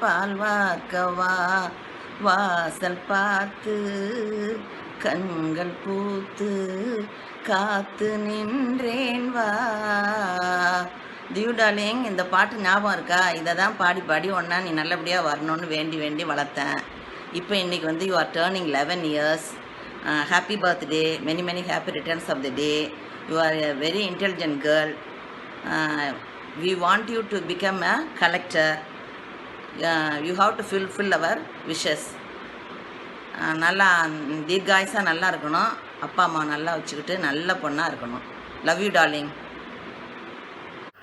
பால் வார்க்கவா வாசல் பார்த்து கண்கள் பூத்து காத்து நின்றேன் வா. டியூடாலிங், இந்த பாட்டு ஞாபகம் இருக்கா? இதை தான் பாடி பாடி ஒன்றா நீ நல்லபடியாக வரணும்னு வேண்டி வேண்டி வளர்த்தேன். இப்போ இன்றைக்கி வந்து you are turning 11 years. Happy birthday, many many happy returns of the day. You are a very intelligent girl. We want you to become a collector. You have to fulfill our wishes. நல்லா தீர்காயுசாக நல்லா இருக்கணும், அப்பா அம்மா நல்லா வச்சுக்கிட்டு நல்ல பொண்ணாக இருக்கணும். Love you darling.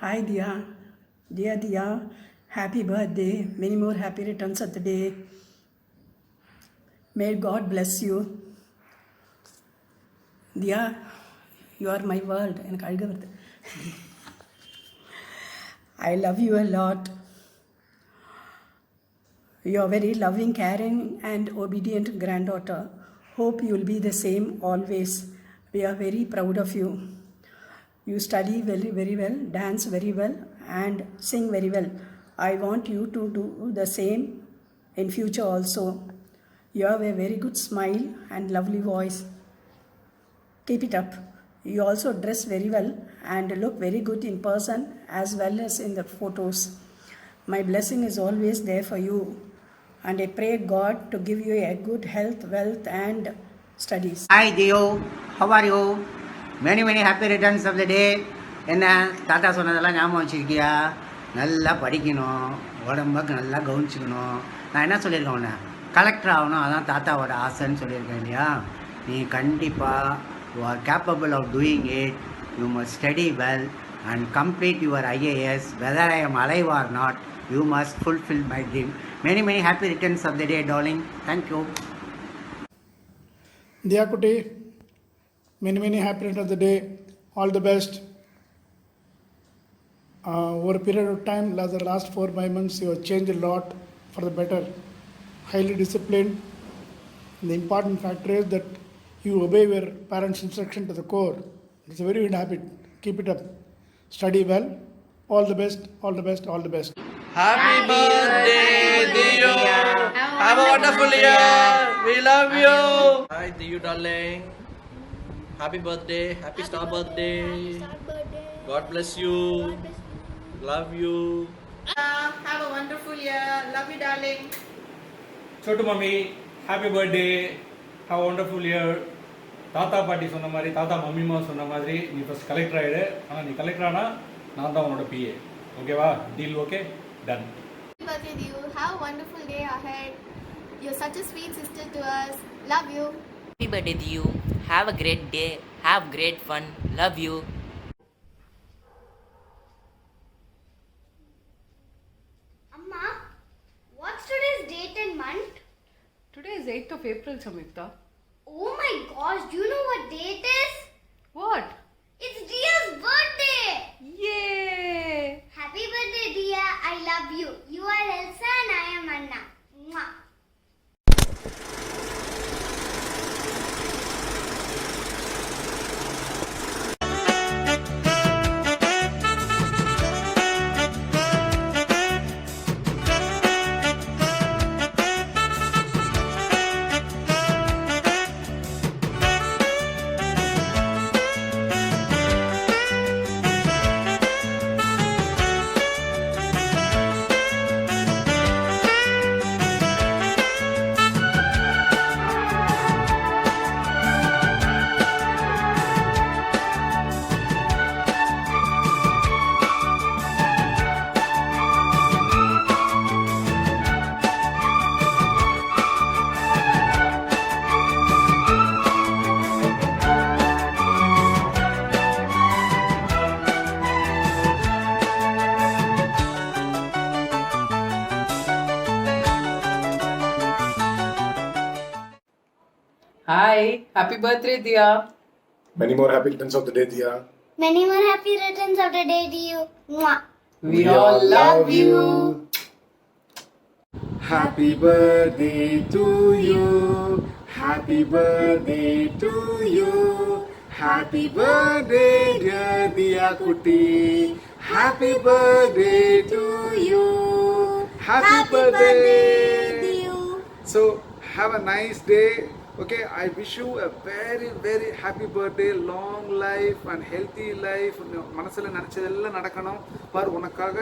Hi Dia, dear Dia, happy birthday, many more happy returns of the day. May God bless you. Dia, you are my world. எனக்கு அழுக வருது. I love you a lot. You are very loving, caring and obedient granddaughter. Hope you will be the same always. We are very proud of you. You study very, very well, dance very well and sing very well. I want you to do the same in future also. You have a very good smile and lovely voice. Keep it up. You also dress very well and look very good in person as well as in the photos. My blessing is always there for you and I pray God to give you a good health, wealth and studies. Hi Dio, how are you? Many many happy returns of the day. என்ன தாத்தா சொன்னதெல்லாம் ஞாபகம் வச்சுருக்கியா? நல்லா படிக்கணும், உடம்புக்கு நல்லா கவனிச்சுக்கணும். நான் என்ன சொல்லியிருக்கேன் உன்னை? கலெக்டர் ஆகணும், அதான் தாத்தாவோட ஆசைன்னு சொல்லியிருக்கேன் இல்லையா? நீ கண்டிப்பாக you are capable of doing it. You must study well and complete your IAS. Whether I am alive or not, you must fulfill my dream. Many many happy returns of the day darling. Thank you. Diya Kutti, many many happy returns of the day. All the best. Over a period of time, the last 4-5 months, you have changed a lot for the better. Highly disciplined. The important factor is that you obey your parents' instruction to the core. It's a very good habit. Keep it up. Study well. All the best. All the best. All the best. Happy birthday, Dio. Have a wonderful year. We love you. Hi, Dio darling. Happy birthday. Happy star birthday. God bless you. Love you. Have a wonderful year. Love you darling. Chotu mummy, happy birthday. Have a wonderful year. தாத்தா பாட்டி சொன்ன மாதிரி, தாத்தா மம்மிமா சொன்ன மாதிரி நீ first collector ஆகிடு. ஆனால் நீ கலெக்டர் ஆனால் நான் தான் உன்னோட PA. ஓகேவா? Deal okay? Done. Happy birthday to you. Have a wonderful day ahead. You're such a sweet sister to us. Love you. Happy birthday to you. Have a great day. Have great fun. Love you. Amma, what's today's date and month? Today is 8th of April, Samyukta. Oh my gosh, do you know what date is? What? It's Dia's birthday. Yay! Happy birthday, Dia. I love you. You are Elsa and I am Anna. Mwah. Hi, happy birthday, Dia. Many more happy returns of the day, Diya. Many more happy returns of the day to you. Mwah. We all love you. Happy birthday to you. Happy birthday to you. Happy birthday, dear Diya Kutti. Happy birthday to you. Happy birthday. Diyu. So have a nice day. Okay, I wish you a very very happy birthday, long life and healthy life. மனசுல நினைச்சதெல்லாம் நடக்கணும். பார் உனக்காக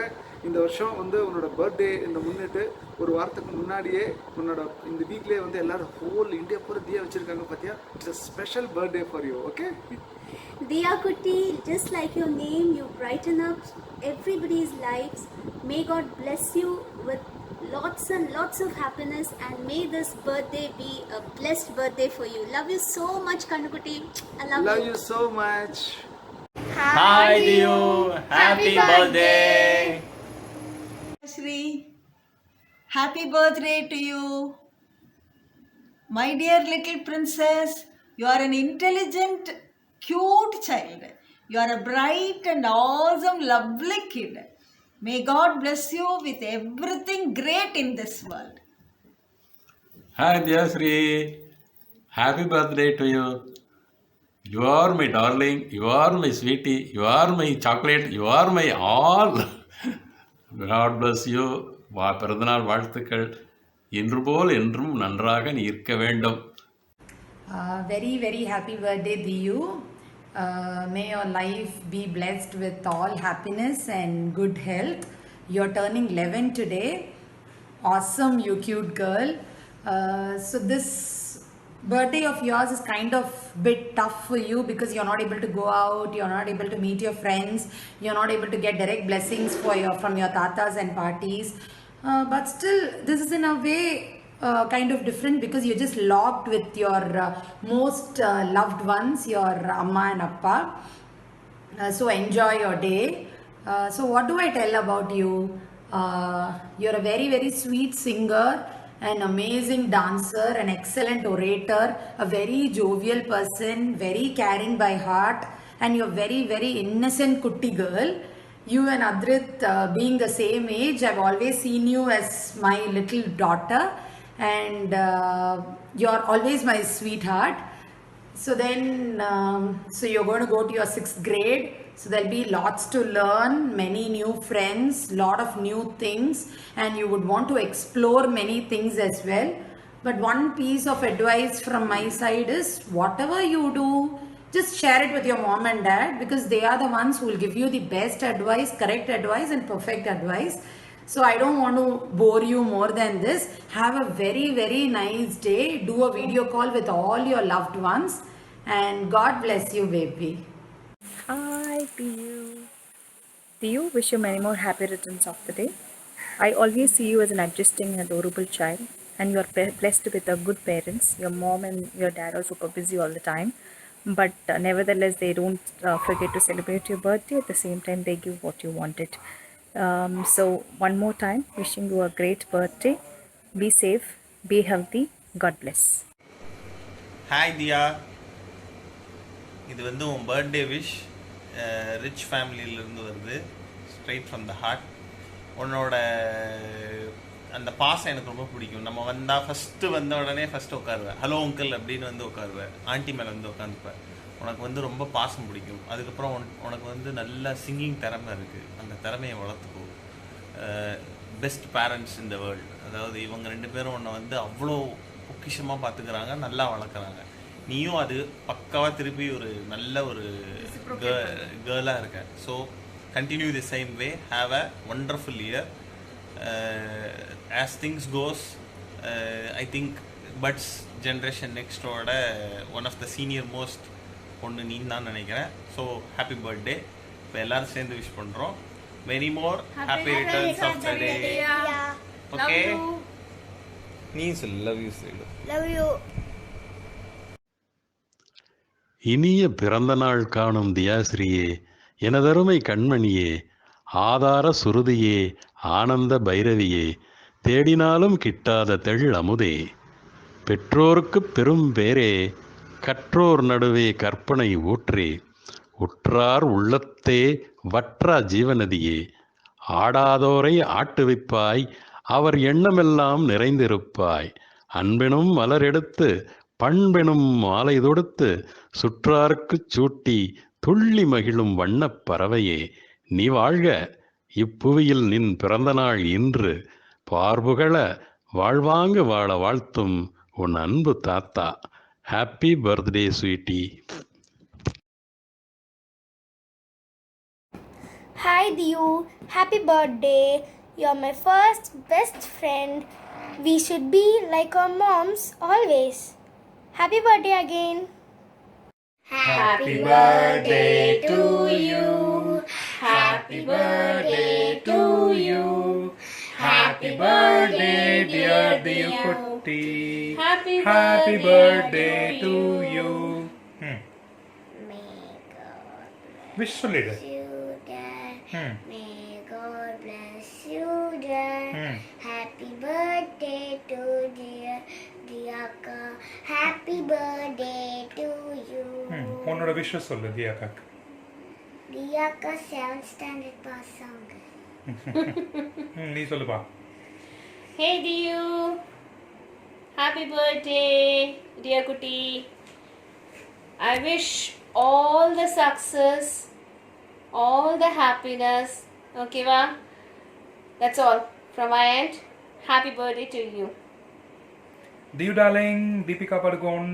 இந்த வருஷம் வந்து உன்னோட birthday இந்த முன்னிட்டு ஒரு வாரத்துக்கு முன்னாடியே உன்னோட இந்த வீக்லேயே வந்து எல்லாரும் ஹோல் இந்தியா பூரா தியா வச்சிருக்காங்க பார்த்தியா. It's a special birthday for you. Okay. Diya Kutti, just like your name, you brighten up everybody's lives. May God bless you with lots and lots of happiness, and may this birthday be a blessed birthday for you. Love you so much, Kannukutti. I love you. You so much. Hi Diyu, happy birthday. Shri, happy birthday to you. My dear little princess, you are an intelligent, cute child. You are a bright and awesome, lovely kid. May God bless you with everything great in this world. Hi Diyasri, happy birthday to you. You are my darling, you are my sweetie, you are my chocolate, you are my all. God bless you. பிறந்தநாள் வாழ்த்துக்கள். இன்று போல் என்றும் நன்றாக நீ இருக்க வேண்டும். Very, very happy birthday, Diyu. May your life be blessed with all happiness and good health. You're turning 11 today. Awesome, you cute girl. So this birthday of yours is kind of bit tough for you because you're not able to go out, you're not able to meet your friends, you're not able to get direct blessings from your tatas and parties. But still, this is in a way kind of different because you're just locked with your most loved ones, your amma and appa. So enjoy your day. So what do I tell about you? You're a very very sweet singer, an amazing dancer, an excellent orator, a very jovial person, very caring by heart, and you're very very innocent kutti girl. You and Adrit being the same age, I've always seen you as my little daughter, and you're always my sweetheart. So then, so you're going to go to your 6th grade. So there'll be lots to learn, many new friends, lot of new things, and you would want to explore many things as well. But one piece of advice from my side is whatever you do, just share it with your mom and dad because they are the ones who will give you the best advice, correct advice and perfect advice. So I don't want to bore you more than this. Have a very very nice day. Do a video call with all your loved ones, and God bless you, baby. Hi Diyu. Diyu, wish you many more happy returns of the day. I always see you as an adjusting and adorable child, and you are blessed with a good parents. Your mom and your dad are super busy all the time, but nevertheless they don't forget to celebrate your birthday. At the same time they give what you wanted. So one more time, wishing you a great birthday. Be safe, be healthy. God bless. Hi Diya, இது வந்து உன் birthday wish rich ஃபேமிலியிலேருந்து வருது, straight from the heart. உன்னோட அந்த பாசம் எனக்கு ரொம்ப பிடிக்கும். நம்ம வந்தால் ஃபஸ்ட்டு வந்த உடனே ஃபஸ்ட்டு உட்காருவேன், ஹலோ அங்கிள் அப்படின்னு வந்து உட்காருவேன், ஆண்டி மேலே வந்து உட்காந்துப்பேன். உனக்கு வந்து ரொம்ப பாசம் பிடிக்கும். அதுக்கப்புறம் உனக்கு வந்து நல்ல சிங்கிங் திறமை இருக்குது, அந்த திறமையை வளர்த்துக்கோ. Best parents in the world, அதாவது இவங்க 2 பேரும் உன்னை வந்து அவ்வளோ பொக்கிஷமாக பார்த்துக்கிறாங்க, நல்லா வளர்க்குறாங்க. நீயும் அது பக்காவாக திருப்பி ஒரு நல்ல ஒரு கேர்ளாக இருக்க. So continue the same way. Have a wonderful year. As things goes, I think buds generation நெக்ஸ்டோட one of the senior most பொண்ணு நீன்னு தான் நினைக்கிறேன். So happy birthday. இப்போ எல்லோரும் சேர்ந்து விஷ் பண்ணுறோம். Many more happy returns of the day. Okay, நீ சொல்லு. லவ் யூ சொல்லு. Love you. இனிய பிறந்த நாள் காணும் தியாஸ்ரீயே, எனதருமை கண்மணியே, ஆதார சுருதியே, ஆனந்த பைரவியே, தேடினாலும் கிட்டாத தெள் அமுதே, பெற்றோருக்கு பெரும் பேரே, கற்றோர் நடுவே கற்பனை ஊற்றே, உற்றார் உள்ளத்தே வற்றா ஜீவநதியே, ஆடாதோரை ஆட்டுவிப்பாய், அவர் எண்ணமெல்லாம் நிறைந்திருப்பாய், அன்பெனும் மலரெடுத்து பண்பெனும் மாலை தொடுத்து சுற்றார்க்குச் சூட்டி துள்ளி மகிழும் வண்ணப் பறவையே, நீ வாழ்க. இப்புவியில் நின் பிறந்த நாள் இன்று, பார்புகள வாழ்வாங்கு வாழ வாழ்த்தும் உன் அன்பு தாத்தா. Happy birthday sweetie. Hi Diyu, happy birthday. You're my first best friend. We should be like our moms always. Happy birthday again. Happy birthday to you. Happy birthday to you. Happy birthday dear Diyu Kutti. Happy birthday to you. Wish சொல்லிடு. May God bless you, dear. Happy birthday to dear Diyaka. Happy birthday to you. உன்னோட wish சொல்லு தியாக்கா. Diyaka 7th standard pass song. நீ சொல்லுப்பா. Hey Diyu, happy birthday dear Kutti. I wish all the success, all the happiness. Okay va? That's all from my end. Happy birthday to you. Diyu darling, Deepika Padukone,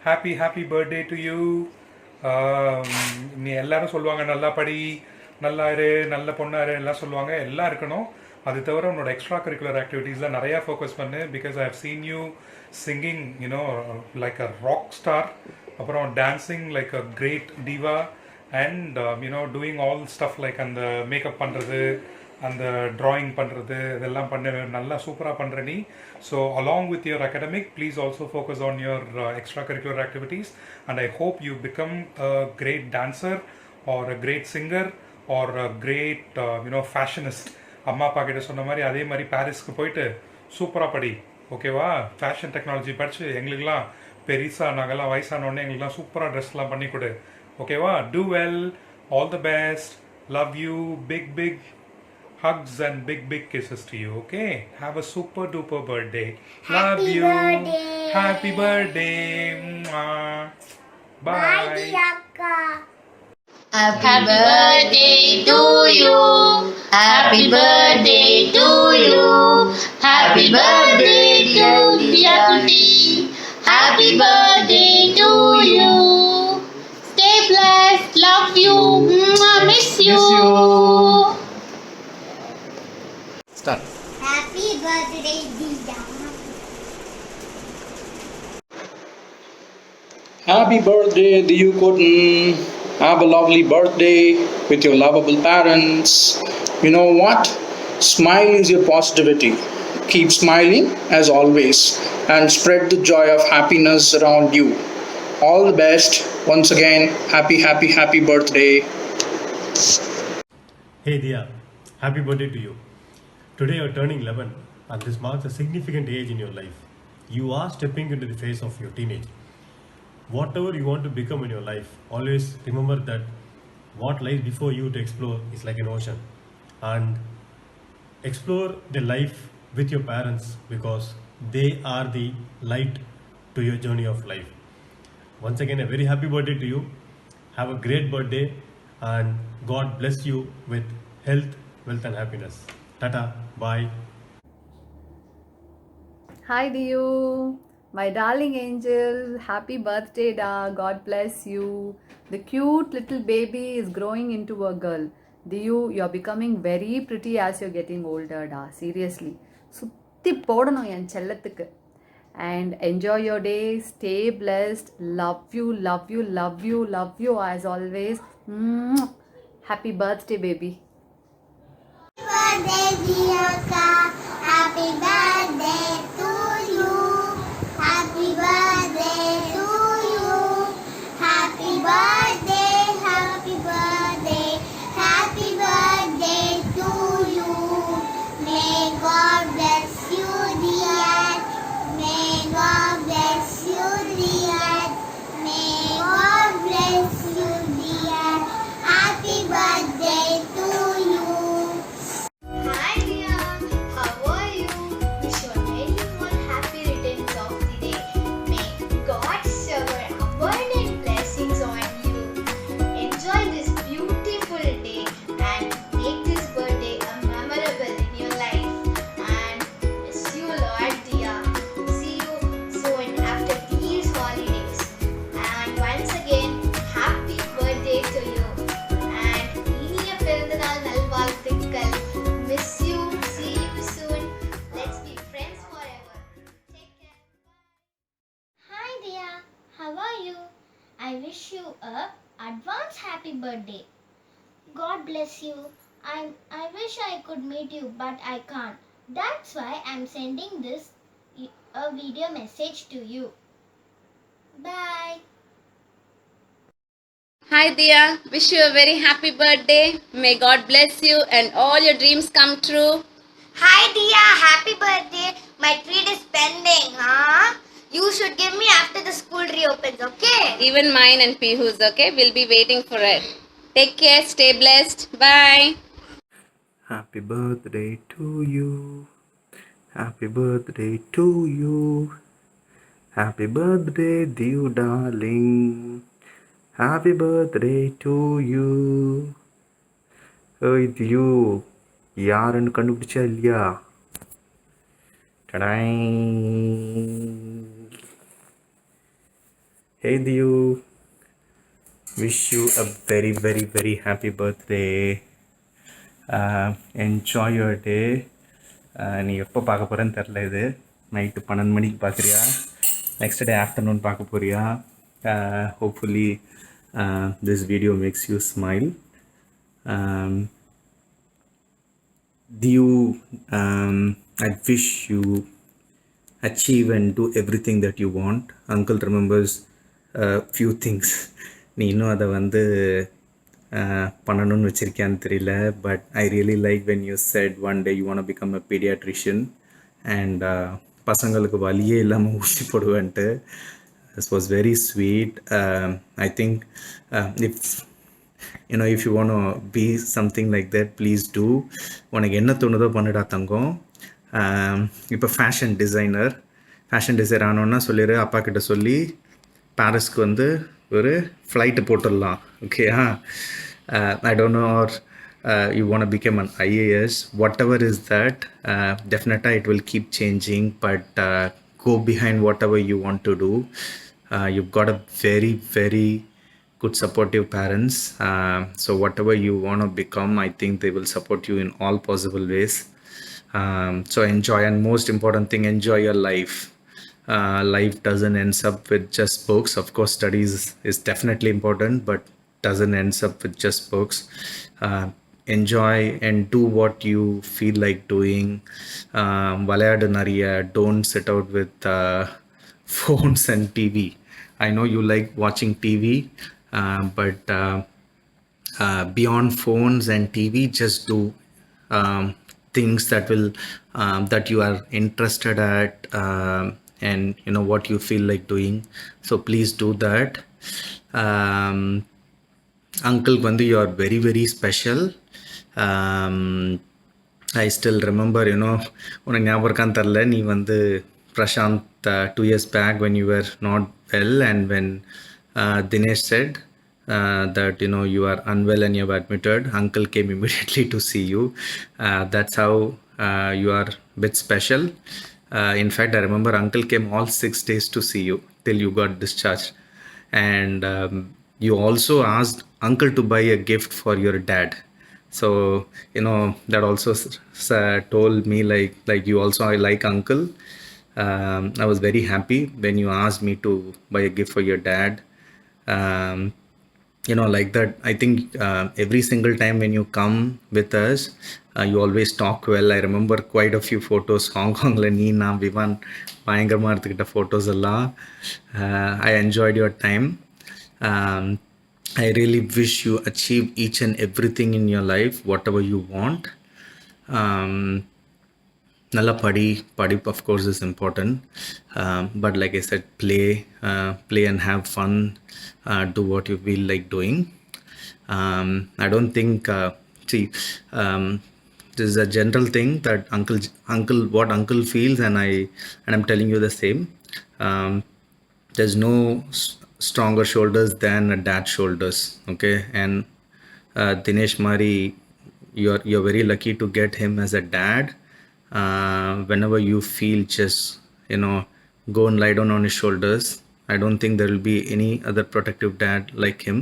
happy birthday to you. நீ எல்லாரும் சொல்லுவாங்க நல்லா படி, நல்லா இரு, நல்ல பொண்ணாரு எல்லாம் சொல்லுவாங்க. எல்லாம் இருக்கணும். அது தவிர உன்னோட எக்ஸ்ட்ரா கரிக்குலர் ஆக்டிவிட்டீஸில் நிறையா ஃபோக்கஸ் பண்ணு. Because I have seen you singing you know like a rock star, அப்புறம் dancing like a great diva, and doing all stuff like அந்த மேக்கப் பண்ணுறது, அந்த ட்ராயிங் பண்ணுறது, இதெல்லாம் பண்ண நல்லா சூப்பராக பண்ணுற நீ. So along with your academic please also focus on your extracurricular activities. And I hope you become a great dancer or a great singer or a great fashionist. அம்மா அப்பா கிட்ட சொன்ன மாதிரி அதே மாதிரி பாரிஸ்க்கு போயிட்டு சூப்பராக படி. ஓகேவா? ஃபேஷன் டெக்னாலஜி படித்து எங்களுக்கெல்லாம் பெருசாக நாங்கள்லாம் வயசானோடனே எங்களுக்குலாம் சூப்பராக ட்ரெஸ்லாம் பண்ணி கொடு. ஓகேவா? Do well, all the best, love you, big hugs and big kisses to you. Okay, have a super duper birthday. Love you. Happy birthday. Bye. Bye Diyaka. Happy birthday to you. Happy birthday to you. Happy birthday to Diya Kutti. Happy birthday to you. Stay blessed. Love you. Miss you. Start. Happy birthday Diya. Happy birthday, Diyu Kutti. Have a lovely birthday with your lovable parents. You know what? Smile is your positivity. Keep smiling as always and spread the joy of happiness around you. All the best. Once again, happy birthday. Hey Diya, happy birthday to you. Today you are turning 11 and this marks a significant age in your life. You are stepping into the phase of your teenage. Whatever you want to become in your life, always remember that what lies before you to explore is like an ocean. And explore the life with your parents because they are the light to your journey of life. Once again, a very happy birthday to you. Have a great birthday and God bless you with health, wealth and happiness. Tata, bye. Hi Diyu, my darling angel, happy birthday da, God bless you. The cute little baby is growing into a girl. Diyu, you're becoming very pretty as you're getting older da, seriously. சுத்தி போடணும் என் செல்லத்துக்கு. And enjoy your day, stay blessed, love you as always. Happy birthday baby. Happy birthday Diyaka. Happy birthday to you. Happy birthday to you. Happy birthday, happy birthday, happy birthday to you. May God bless you, dear. May God bless you, dear. May God bless you, dear. Happy birthday to you. Hi dear, how are you? wish you a advance happy birthday. God bless you. I wish I could meet you, but I can't. That's why I'm sending this a video message to you. Bye. Hi Dia, wish you a very happy birthday. May God bless you and all your dreams come true. Hi Dia, happy birthday. My treat is pending, huh? You should give me after the school reopens, okay? Even mine and Pihu's, okay? We'll be waiting for it. Take care, stay blessed. Bye. Happy birthday to you. Happy birthday to you. Happy birthday, dear darling. Happy birthday to you. இது you யாருன்னு கண்டுபிடிச்சா இல்லையா? டடாய். Hey Diyu, wish you a very very very happy birthday. Enjoy your day. நீ எப்போ பார்க்க போகிறேன்னு தெரில. இது நைட்டு 12 மணிக்கு பார்க்குறியா, நெக்ஸ்ட் டே ஆஃப்டர்நூன் பார்க்க போறியா? Hopefully this video makes you smile. Diyu, I wish you achieve and do everything that you want. Uncle remembers few things. நீ இன்னும் அதை வந்து பண்ணணும்னு வச்சுருக்கியான்னு தெரியல. But I really like when you said one day you want become a paediatrician and பசங்களுக்கு வலியே இல்லாமல் ஊசி போடுவேன்ட்டு. This was very sweet. I think if you want to be something like that, please do. உனக்கு என்ன தோணுதோ பண்ணுடா தங்கம். இப்போ ஃபேஷன் டிசைனர் ஆனோன்னா சொல்லிடு, அப்பா கிட்ட சொல்லி பாரிஸ்க்கு வந்து ஒரு ஃப்ளைட்டு போட்டுடலாம். ஓகேயா? I don't know, or you want to become an IAS, whatever is that, definitely it will keep changing, but go behind whatever you want to do. You've got a very very good supportive parents, so whatever you want to become, I think they will support you in all possible ways. So enjoy, and most important thing, enjoy your life. Life doesn't ends up with just books. Of course studies is definitely important, but doesn't ends up with just books. Enjoy and do what you feel like doing. Valayadu nariya, don't sit out with phones and TV. I know you like watching TV, but beyond phones and TV, just do things that will that you are interested at, and what you feel like doing. So please do that. Uncle Vandu, you are very very special. I still remember, உனக்கு ஞாபகம் இருக்கான்னு தெரில, நீ வந்து Prashant 2 years back when you were not well, and when Dinesh said that you are unwell and you have admitted, uncle came immediately to see you. That's how you are a bit special. In fact, I remember uncle came all 6 days to see you till you got discharged, and you also asked uncle to buy a gift for your dad. So that also told me like you also like uncle. I was very happy when you asked me to buy a gift for your dad. Like that, I think every single time when you come with us, you always talk well. I remember quite a few photos Hong Kong la nee na Vivan பயங்கரமா எடுத்துக்கிட்ட photos எல்லாம். I enjoyed your time. I really wish you achieve each and everything in your life, whatever you want. Nalla padi of course is important, but like I said, play and have fun. Do what you feel like doing. I don't think this is a general thing that what uncle feels, and I'm telling you the same. There's no stronger shoulders than a dad's shoulders. Okay? And Dinesh Mari, you're very lucky to get him as a dad. Whenever you feel, just go and lie down on his shoulders. I don't think there will be any other protective dad like him.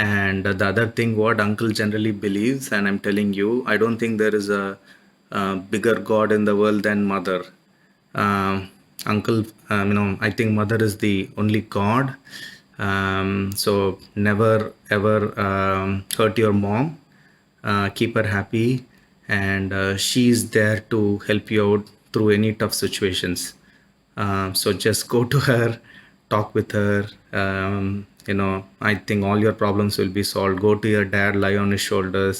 And the other thing, what uncle generally believes, and I'm telling you, I don't think there is a bigger God in the world than mother. Uncle, I think mother is the only God. So never ever hurt your mom. Keep her happy, and she's there to help you out through any tough situations. So just go to her, talk with her. I think all your problems will be solved. Go to your dad, lie on his shoulders.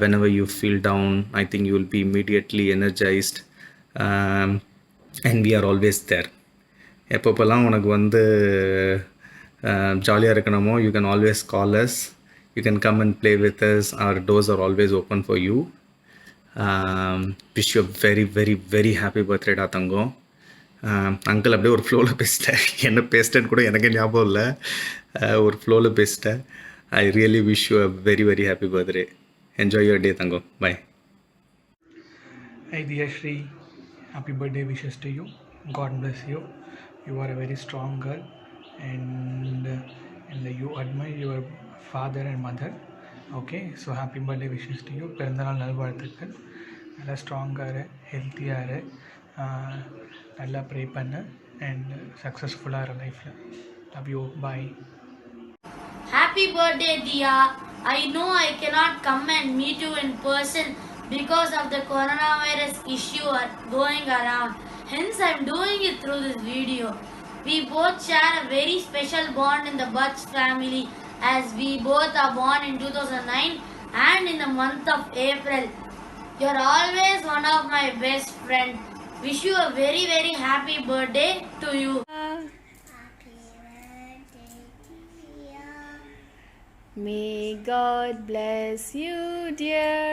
Whenever you feel down, I think you will be immediately energized. And we are always there. எப்பப்பெல்லாம் உனக்கு வந்து ஜாலியாக இருக்கணுமோ, you can always call us. You can come and play with us. Our doors are always open for you. Wish you very very very happy பர்த்டேடா தங்கம். Uncle அப்படியே ஒரு ஃப்ளோவில் பேசிட்டேன். என்ன பேசிட்டேன்னு கூட எனக்கே ஞாபகம் இல்லை. ஒரு ஃப்ளோவில் பேசிட்டேன். I really wish you a very very happy birthday. Enjoy your day தங்கம். Bye. Hi dear Shri, happy birthday wishes to you. God bless you. You are a very strong girl, and you admire your father and mother. Okay, so happy birthday wishes to you. பிறந்தநாள் நல்வாழ்த்துக்கள். நல்லா ஸ்ட்ராங்காக இரு, ஹெல்த்தியாக இரு, நல்லா pray பண்ணு, and சக்ஸஸ்ஃபுல்லாக இரு லைஃப்பில். Love you. Bye. Happy birthday, Dia. I know I cannot come and meet you in person because of the coronavirus issue going around. Hence, I am doing it through this video. We both share a very special bond in the Butch family, as we both are born in 2009 and in the month of April. You are always one of my best friends. Wish you a very very happy birthday to you. May God bless you, dear.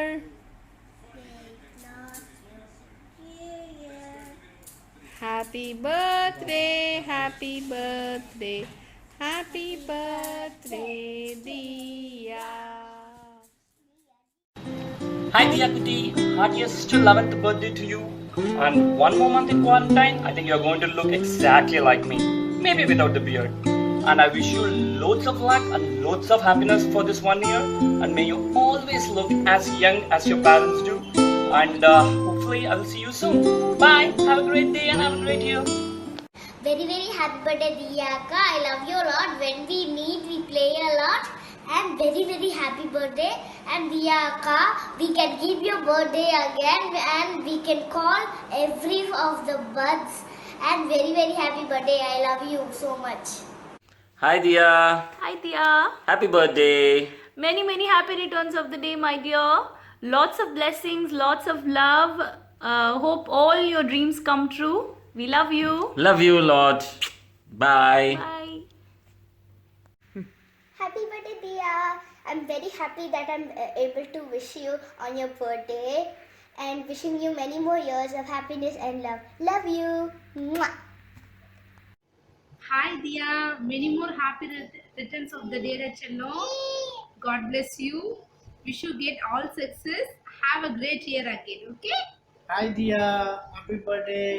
Happy birthday, happy birthday, happy birthday, Dia. Hi Dia Kuti, heartiest 11th birthday to you. And one more month in quarantine, I think you're going to look exactly like me. Maybe without the beard. And I wish you loads of luck and loads of happiness for this 1 year. And may you always look as young as your parents do. And hopefully I will see you soon. Bye. Have a great day and have a great year. Very very happy birthday Diyaka. I love you a lot. When we meet we play a lot. And very very happy birthday. And Diyaka, we can keep your birthday again and we can call every of the buds. And very very happy birthday. I love you so much. Hi Dia. Hi, Dia. Happy birthday. Many, many happy returns of the day, my dear. Lots of blessings, lots of love. Hope all your dreams come true. We love you. Love you a lot. Bye. Bye. Happy birthday Diya. I'm very happy that I'm able to wish you on your birthday. And wishing you many more years of happiness and love. Love you. Mwah. Hi Dia, many more happy returns of the day, Rachano. God bless you. Wish you get all success. Have a great year again, okay? Hi Dia, happy birthday.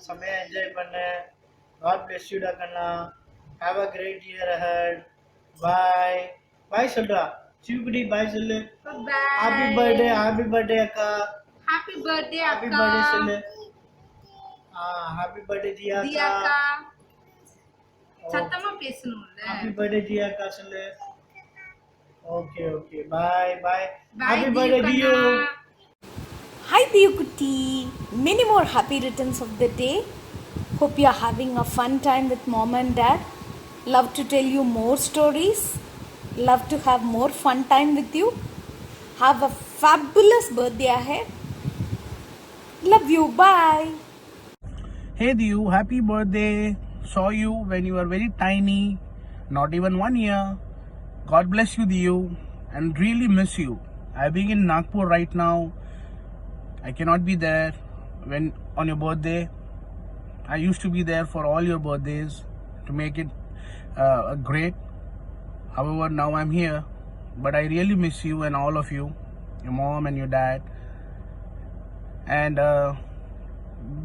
Samaya enjoy panna. God bless you Dakana. Have a great year ahead. Bye. Bye Sandra. Chupudi bye Sulu. Bye. Happy birthday akka. Happy birthday Happy Akka. birthday Sulu. Happy birthday Dia Diyaka. சத்தமா பேசணும்ல. Happy birthday Diyaka சொல்லு. Okay. Bye. Happy birthday Diyo. Hi Diyukutti. Many more happy returns of the day. Hope you are having a fun time with mom and dad. Love to tell you more stories. Love to have more fun time with you. Have a fabulous birthday ahead. Love you. Bye. Hey Diyu, happy birthday. Saw you when you were very tiny, not even 1 year. God bless you Diyu, and really miss you. I'm being in Nagpur right now. I cannot be there when on your birthday. I used to be there for all your birthdays to make it great. However, now I'm here, but I really miss you and all of you, your mom and your dad. And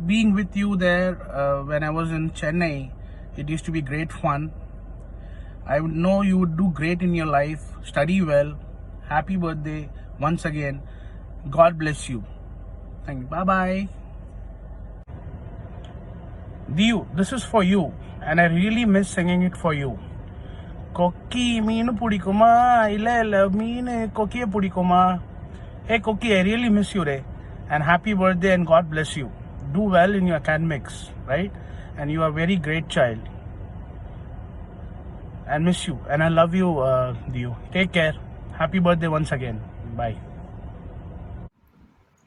being with you there when I was in Chennai, it used to be great fun. I would know you would do great in your life, study well. Happy birthday once again. God bless you. Thank you. Bye bye. Diyu, this is for you, and I really miss singing it for you. கொக்கி மீன் பிடிக்குமா இல்லை மீன் கொக்கியை பிடிக்குமா? Hey Koki, I really miss you, Ray. And happy birthday and God bless you. Do well in your academics, right? And you are a very great child. And miss you. And I love you, Dio. Take care. Happy birthday once again. Bye.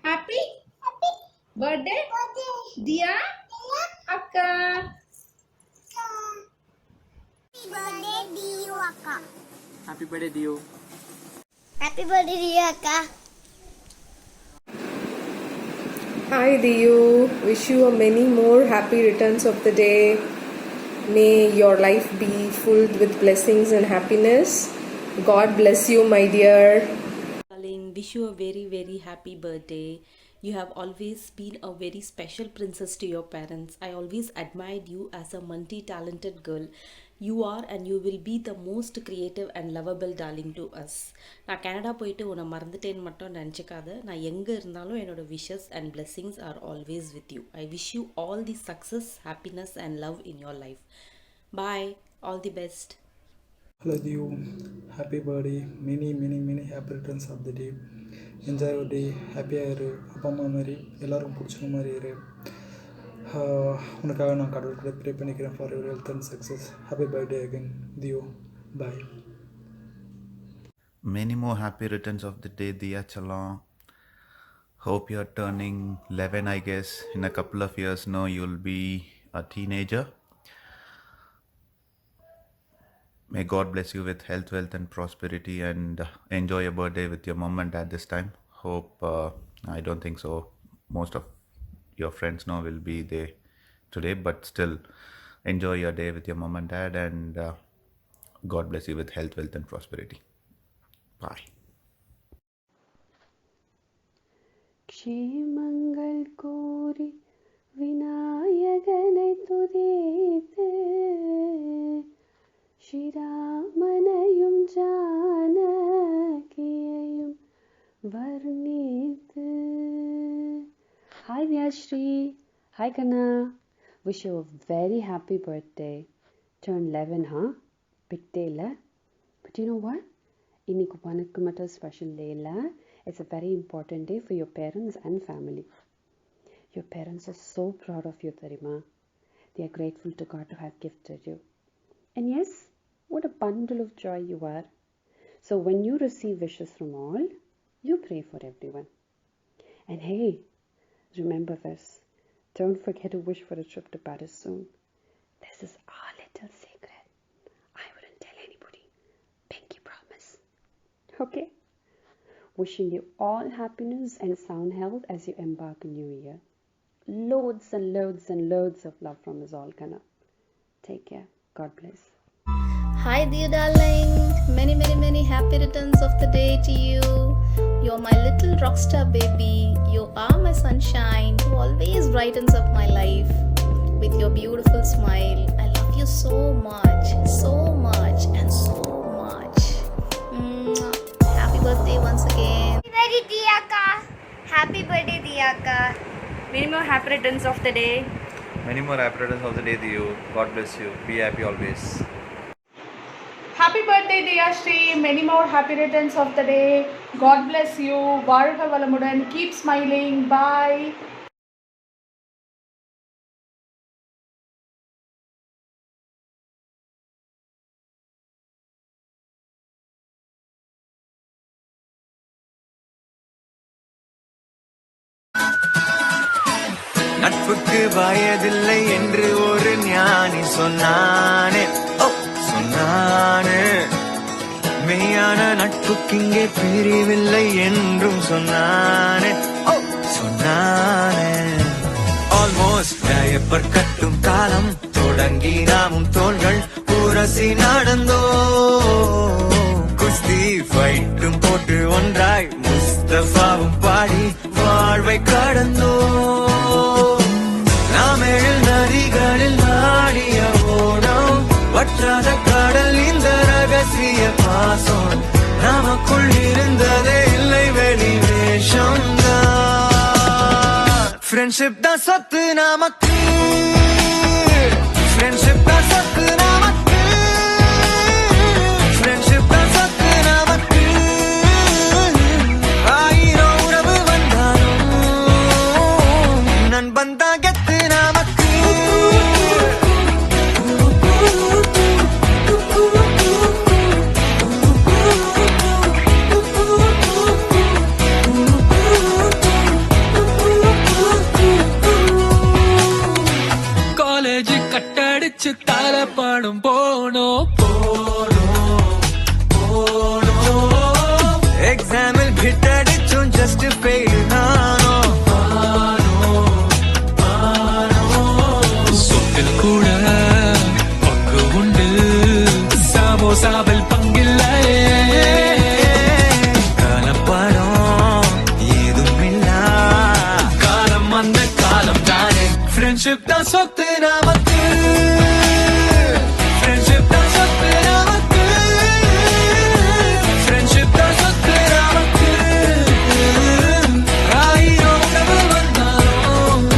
Happy birthday, Dia Akka. Happy birthday, Dio Akka. Happy birthday, Dio. Happy birthday, Dio Akka. Hi Diyu, wish you many more happy returns of the day. May your life be filled with blessings and happiness. God bless you, my dear. Darling, wish you a very, very happy birthday. You have always been a very special princess to your parents. I always admired you as a multi-talented girl. You are and you will be the most creative and lovable darling to us. நான் Canada போயிட்டு உன்னை மறந்துட்டேன்னு மட்டும் நினச்சிக்காத. நான் எங்கே இருந்தாலும் என்னோட wishes and blessings are always with you. I wish you all the success, happiness and love in your life. Bye. All the best. Hello Diyu, happy birthday. Many happy returns of the day. Enjoy your day. Happy ஆயிரு. அப்பா அம்மா மாதிரி எல்லாரும் பிடிச்சின மாதிரி இரு. உனக்காக நான் கடவுள்கிட்ட ப்ரே பண்ணிக்கிறேன் for your health and success. Happy birthday again Diyu. Bye. Many more happy returns of the day, Diya Chalon. Hope you're turning 11, I guess. In a couple of years now, you'll be a teenager. May God bless you with health, wealth and prosperity, and enjoy your birthday with your mom and dad this time. Hope, I don't think so, most of your friends now will be there today, but still enjoy your day with your mom and dad, and God bless you with health, wealth and prosperity. Bye. க்ஷேமங்கள் கோரி விநாயகனை துதித்து ஸ்ரீராமனையும் ஜானகியையும் வர்ணித்து. Hi Vyashri. Hi Kana. Wish you a very happy birthday. Turn 11, huh? Big day, la? But you know what? இன்னைக்கு உனக்கு மட்டும் special day இல்லை. It's a very important day for your parents and family. Your parents are so proud of you, Tarima. They are grateful to God to have gifted you. And yes, what a bundle of joy you are. So when you receive wishes from all, you pray for everyone. And hey, remember this. Don't forget to wish for a trip to Paris soon. This is our little secret. I wouldn't tell anybody. Pinky promise. Okay? Wishing you all happiness and sound health as you embark a new year. Loads and loads and loads of love from us all, Kana. Take care. God bless. Hi dear darling. Many happy returns of the day to you. You're my little rockstar baby. You are my sunshine who always brightens up my life with your beautiful smile. I love you so much and so much. Happy birthday once again. Happy birthday, Diyaka. Happy birthday, Diyaka. Many more happy returns of the day. Many more happy returns of the day, Diyu. God bless you. Be happy always. Happy birthday, Diyashri. Many more happy returns of the day. God bless you. Varga Valamudan. Keep smiling. Bye. நட்புக்கு வயதில்லை என்று ஒரு ஞானி சொன்னானே, சொன்னானே. மெய்யான நட்புக்கு இங்கே பிரிவில்லை என்றும் சொன்னானே, சொன்னானே. ஆல்மோஸ்ட் டயப்பர் கட்டும் காலம் தொடங்கி நாமும் தோள்கள் உரசி நடந்தோ, குஸ்தி ஃபைட்டும் போட்டு ஒன்றாய் முஸ்தபாவும் பாடி வாழ்வை கடந்தோ. நாம் எழில் நதிகளில் ஆடிய ஓடம், வற்றாத கடல் இந்த ரகசிய பாசம். நமக்குள் இருந்ததே இல்லை வெளி வேஷம் தான். ஃப்ரெண்ட்ஷிப் தான் சொத்து நமக்கு, ஃப்ரெண்ட்ஷிப் தான் சொத்து நமக்கு. நமக்கு. காலேஜ் கட்டடிச்சு தரப்படும் போனோம் எக்ஸாமில் பிட்டடிச்சும் ஜஸ்ட் ஃபெயில் நானோ சொத்தில் கூட பங்கு உண்டு சமோசாவில் பங்கில்லையே காலப்படம் ஏதும் இல்ல காலம் அந்த காலம் தானே ஃப்ரெண்ட்ஷிப் தான் சொத்து நமக்கு ஃப்ரெண்ட்ஷிப் தான் சொத்து நமக்கு ஃப்ரெண்ட்ஷிப் தான் சொத்து நமக்கு ஆயிரம் உணவு வந்தாலும்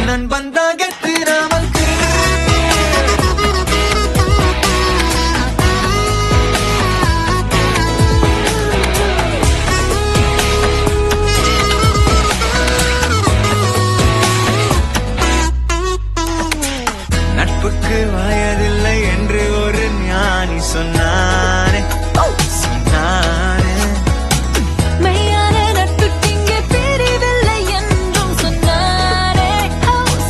நண்பன் தான் கெத்து நமக்கு. நட்புக்கு வயதில்லை என்று ஒரு ஞானி சொன்னானே சொன்னானே மெய்யான நட்புக்கிங்கே பிரிவில்லை என்றும் சொன்னானே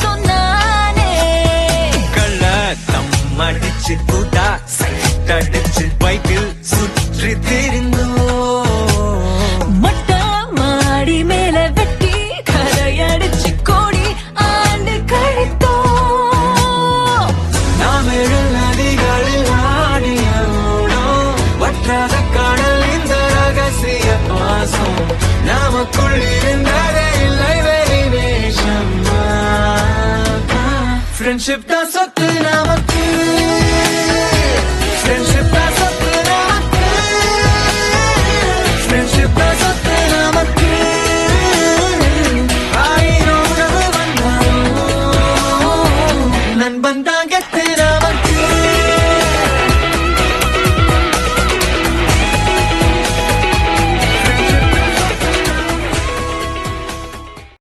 சொன்னானே கள்ளத்தம் அடிச்சு கூட்டா சைட்டடிச்சு பைக்கில் சுற்றி திரிந்தோ மொட்டை மாடி மேல வெட்டி கரையடிச்சு கோடி ஆண்டு கழித்தோம். நாம் எழு நதிகளில் ஆடிய ஓடம் வற்றாத கடல் இந்த ரகசிய பாசம் நமக்குள் இருந்ததே இல்லை வெளி வேஷம். ஃப்ரெண்ட்ஷிப் தான் சொத்து நமக்கு.